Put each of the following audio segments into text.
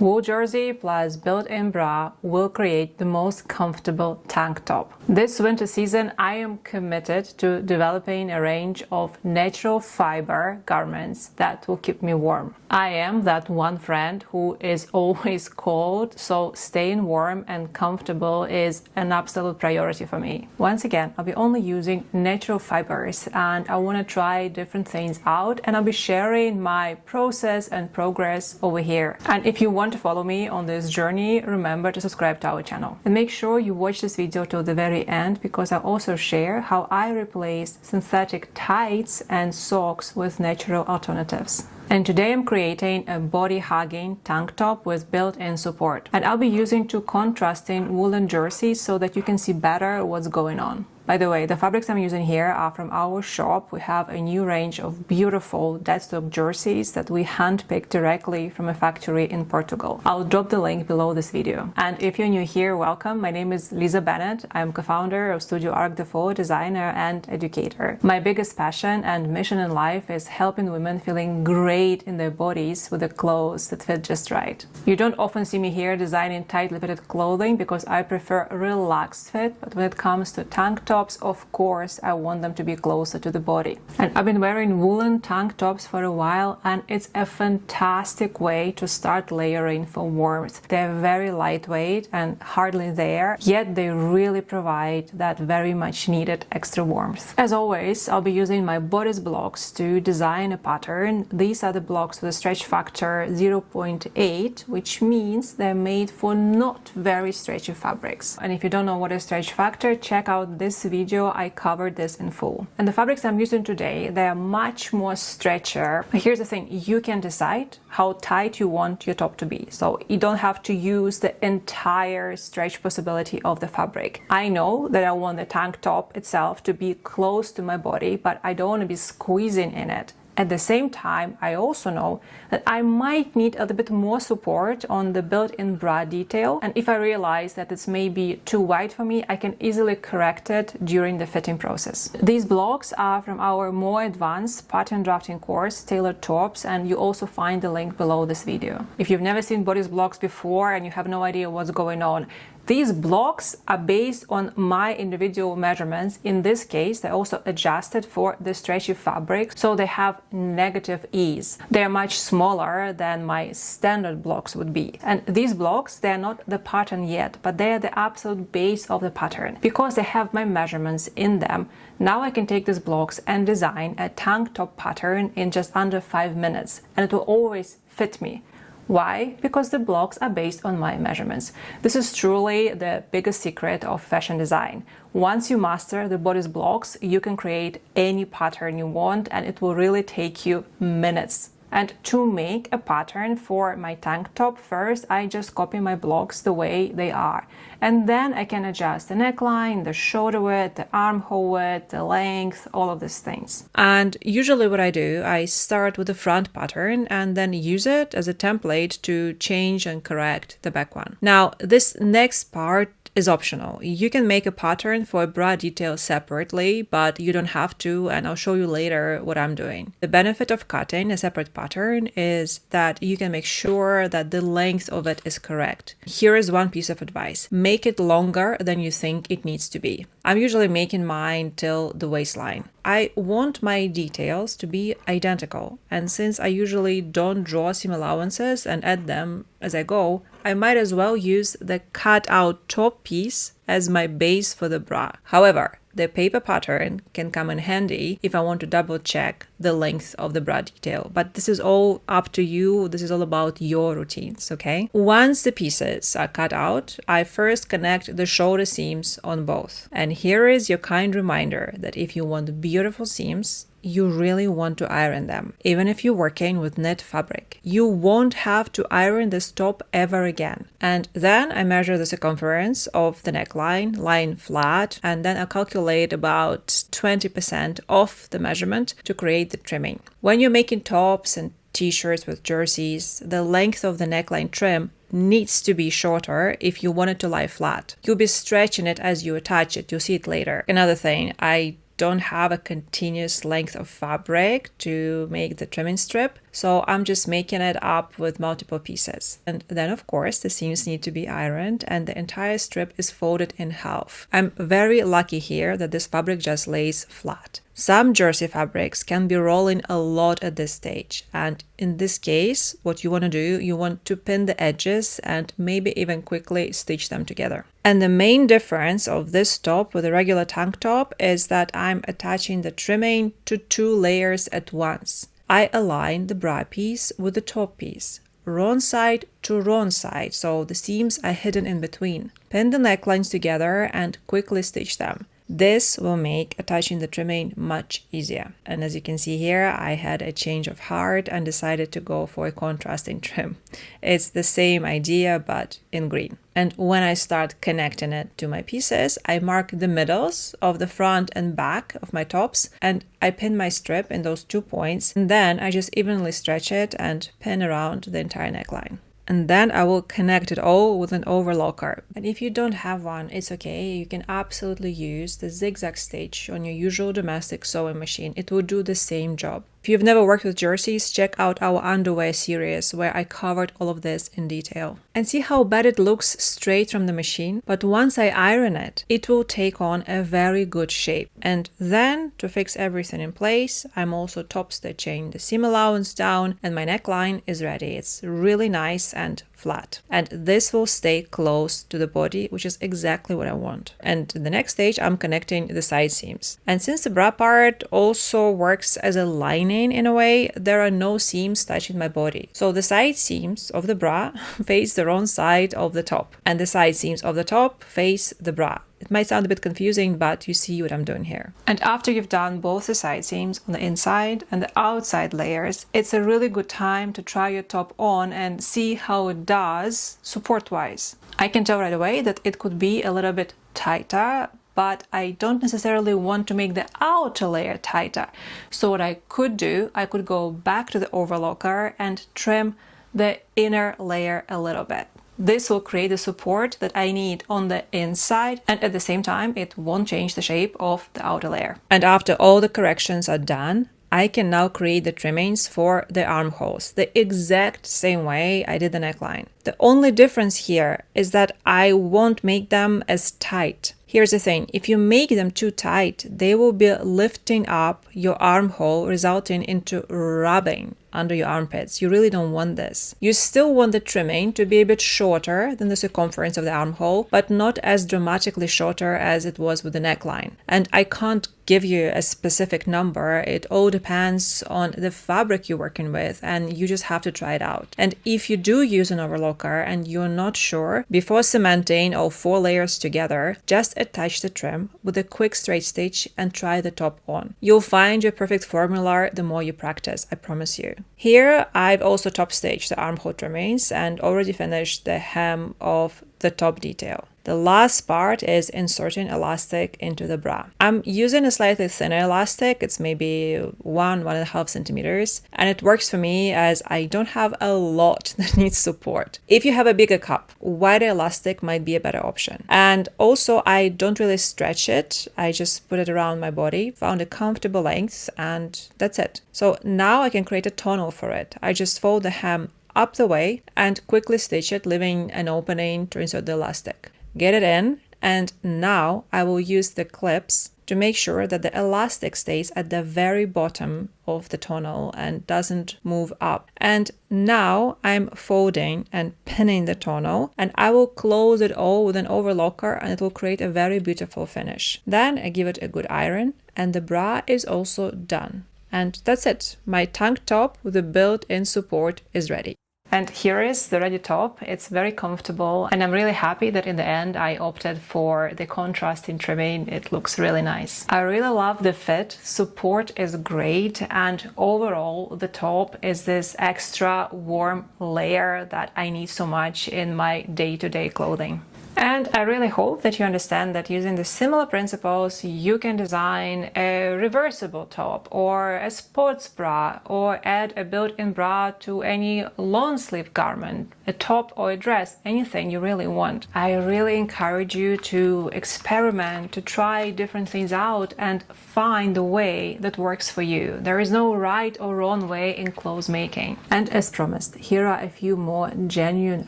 Wool jersey plus built-in bra will create the most comfortable tank top. This winter season, I am committed to developing a range of natural fiber garments that will keep me warm. I am that one friend who is always cold, so staying warm and comfortable is an absolute priority for me. Once again, I'll be only using natural fibers and I want to try different things out, and I'll be sharing my process and progress over here. And if you want to follow me on this journey, remember to subscribe to our channel. And make sure you watch this video till the very end, because I also share how I replaced synthetic tights and socks with natural alternatives. And today I'm creating a body-hugging tank top with built-in support. And I'll be using two contrasting woolen jerseys so that you can see better what's going on. By the way, the fabrics I'm using here are from our shop. We have a new range of beautiful deadstock jerseys that we handpicked directly from a factory in Portugal. I'll drop the link below this video. And if you're new here, welcome. My name is Lisa Bennett. I'm co-founder of Studio Arkdefo, designer and educator. My biggest passion and mission in life is helping women feeling great in their bodies with the clothes that fit just right. You don't often see me here designing tightly fitted clothing because I prefer a relaxed fit, but when it comes to tank tops, of course, I want them to be closer to the body. And I've been wearing woolen tank tops for a while, and it's a fantastic way to start layering for warmth. They're very lightweight and hardly there, yet they really provide that very much needed extra warmth. As always, I'll be using my BODICE blocks to design a pattern. These are the blocks with a stretch factor 0.8, which means they're made for not very stretchy fabrics. And if you don't know what is stretch factor, check out this video. I covered this in full. And the fabrics I'm using today, they are much more stretchier. But here's the thing, you can decide how tight you want your top to be. So you don't have to use the entire stretch possibility of the fabric. I know that I want the tank top itself to be close to my body, but I don't want to be squeezing in it. At the same time, I also know that I might need a little bit more support on the built-in bra detail. And if I realize that it's maybe too wide for me, I can easily correct it during the fitting process. These blocks are from our more advanced pattern drafting course, Tailored Tops, and you also find the link below this video. If you've never seen BODICE blocks before and you have no idea what's going on, these blocks are based on my individual measurements. In this case, they're also adjusted for the stretchy fabric, so they have negative ease. They're much smaller than my standard blocks would be. And these blocks, they're not the pattern yet, but they're the absolute base of the pattern. Because they have my measurements in them, now I can take these blocks and design a tank top pattern in just under 5 minutes, and it will always fit me. Why? Because the blocks are based on my measurements. This is truly the biggest secret of fashion design. Once you master the BODICE blocks, you can create any pattern you want, and it will really take you minutes. And to make a pattern for my tank top, first I just copy my blocks the way they are. And then I can adjust the neckline, the shoulder width, the armhole width, the length, all of these things. And usually what I do, I start with the front pattern and then use it as a template to change and correct the back one. Now, this next part is optional. You can make a pattern for a bra detail separately, but you don't have to, and I'll show you later what I'm doing. The benefit of cutting a separate pattern is that you can make sure that the length of it is correct. Here is one piece of advice. Make it longer than you think it needs to be. I'm usually making mine till the waistline. I want my details to be identical, and since I usually don't draw seam allowances and add them as I go, I might as well use the cut out top piece as my base for the bra. However, the paper pattern can come in handy if I want to double check the length of the bra detail. But this is all up to you. This is all about your routines, okay? Once the pieces are cut out, I first connect the shoulder seams on both. And here is your kind reminder that if you want beautiful seams, you really want to iron them. Even if you're working with knit fabric, you won't have to iron this top ever again. And then I measure the circumference of the neckline, line flat, and then I calculate about 20% off the measurement to create the trimming. When you're making tops and t-shirts with jerseys, the length of the neckline trim needs to be shorter if you want it to lie flat. You'll be stretching it as you attach it. You'll see it later. Another thing, I don't have a continuous length of fabric to make the trimming strip. So I'm just making it up with multiple pieces. And then of course the seams need to be ironed and the entire strip is folded in half. I'm very lucky here that this fabric just lays flat. Some jersey fabrics can be rolling a lot at this stage, and in this case what you want to do, you want to pin the edges and maybe even quickly stitch them together. And the main difference of this top with a regular tank top is that I'm attaching the trimming to 2 layers at once. I align the bra piece with the top piece, wrong side to wrong side, so the seams are hidden in between. Pin the necklines together and quickly stitch them. This will make attaching the trimming much easier. And as you can see here, I had a change of heart and decided to go for a contrasting trim. It's the same idea, but in green. And when I start connecting it to my pieces, I mark the middles of the front and back of my tops, and I pin my strip in those 2 points, and then I just evenly stretch it and pin around the entire neckline. And then I will connect it all with an overlocker. And if you don't have one, it's okay. You can absolutely use the zigzag stitch on your usual domestic sewing machine. It will do the same job. If you've never worked with jerseys, check out our underwear series where I covered all of this in detail. And see how bad it looks straight from the machine? But once I iron it, it will take on a very good shape. And then, to fix everything in place, I'm also top stitching the seam allowance down and my neckline is ready. It's really nice and flat. And this will stay close to the body, which is exactly what I want. And in the next stage, I'm connecting the side seams. And since the bra part also works as a lining in a way, there are no seams touching my body. So the side seams of the bra face the wrong side of the top, and the side seams of the top face the bra. It might sound a bit confusing, but you see what I'm doing here. And after you've done both the side seams on the inside and the outside layers, it's a really good time to try your top on and see how it does support-wise. I can tell right away that it could be a little bit tighter, but I don't necessarily want to make the outer layer tighter. So what I could do, I could go back to the overlocker and trim the inner layer a little bit. This will create the support that I need on the inside, and at the same time it won't change the shape of the outer layer. And after all the corrections are done, I can now create the trimmings for the armholes the exact same way I did the neckline. The only difference here is that I won't make them as tight. Here's the thing, if you make them too tight, they will be lifting up your armhole, resulting into rubbing under your armpits. You really don't want this. You still want the trimming to be a bit shorter than the circumference of the armhole, but not as dramatically shorter as it was with the neckline. And I can't give you a specific number. It all depends on the fabric you're working with, and you just have to try it out. And if you do use an overlocker and you're not sure, before cementing all 4 layers together, just attach the trim with a quick straight stitch and try the top on. You'll find your perfect formula the more you practice, I promise you. Here I've also top stitched the armhole trimmings and already finished the hem of the top detail. The last part is inserting elastic into the bra. I'm using a slightly thinner elastic, it's maybe 1.5 centimeters, and it works for me as I don't have a lot that needs support. If you have a bigger cup, wider elastic might be a better option. And also I don't really stretch it, I just put it around my body, found a comfortable length, and that's it. So now I can create a tonal for it. I just fold the hem up the way and quickly stitch it, leaving an opening to insert the elastic. Get it in, and now I will use the clips to make sure that the elastic stays at the very bottom of the tonal and doesn't move up. And now I'm folding and pinning the tonal, and I will close it all with an overlocker, and it will create a very beautiful finish. Then I give it a good iron, and the bra is also done. And that's it. My tank top with the built-in support is ready. And here is the ready top. It's very comfortable, and I'm really happy that in the end I opted for the contrasting trimming. It looks really nice. I really love the fit. Support is great, and overall the top is this extra warm layer that I need so much in my day-to-day clothing. And I really hope that you understand that using the similar principles, you can design a reversible top or a sports bra, or add a built-in bra to any long sleeve garment, a top or a dress, anything you really want. I really encourage you to experiment, to try different things out and find the way that works for you. There is no right or wrong way in clothes making. And as promised, here are a few more genuine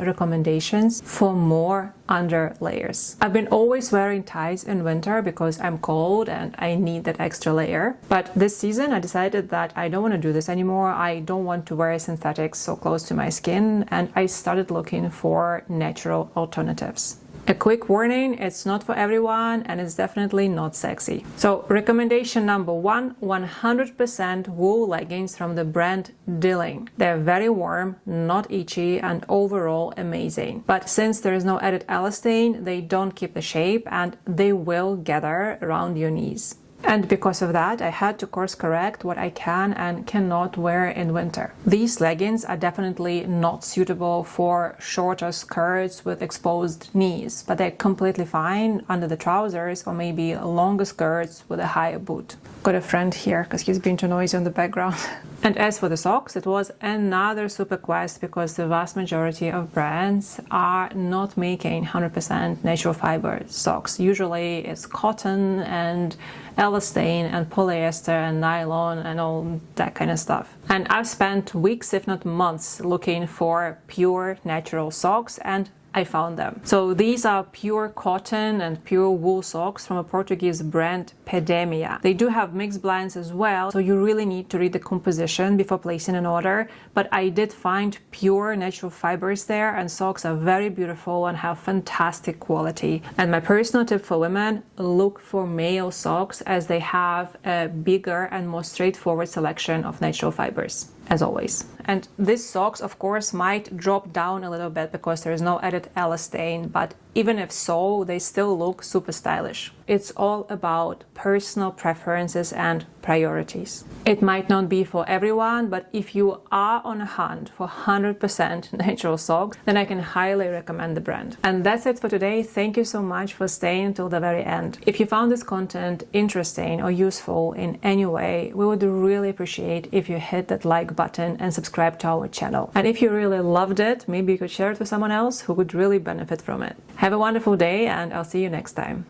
recommendations for more under layers. I've been always wearing ties in winter because I'm cold and I need that extra layer. But this season I decided that I don't want to do this anymore. I don't want to wear synthetics so close to my skin, and I started looking for natural alternatives. A quick warning, it's not for everyone and it's definitely not sexy. So recommendation number one, 100% wool leggings from the brand Dilling. They're very warm, not itchy, and overall amazing. But since there is no added elastane, they don't keep the shape and they will gather around your knees. And because of that, I had to course correct what I can and cannot wear in winter. These leggings are definitely not suitable for shorter skirts with exposed knees, but they're completely fine under the trousers or maybe longer skirts with a higher boot. Got a friend here because he's been too noisy on the background. And as for the socks, it was another super quest because the vast majority of brands are not making 100% natural fiber socks. Usually it's cotton and elastane and polyester and nylon and all that kind of stuff. And I've spent weeks, if not months, looking for pure natural socks, and I found them. So these are pure cotton and pure wool socks from a Portuguese brand, Pedemia. They do have mixed blends as well, so you really need to read the composition before placing an order, but I did find pure natural fibers there, and socks are very beautiful and have fantastic quality. And my personal tip for women, look for male socks as they have a bigger and more straightforward selection of natural fibers, as always. And these socks, of course, might drop down a little bit because there is no added elastane, but even if so, they still look super stylish. It's all about personal preferences and priorities. It might not be for everyone, but if you are on a hunt for 100% natural socks, then I can highly recommend the brand. And that's it for today. Thank you so much for staying until the very end. If you found this content interesting or useful in any way, we would really appreciate if you hit that like button and subscribe to our channel. And if you really loved it, maybe you could share it with someone else who would really benefit from it. Have a wonderful day, and I'll see you next time.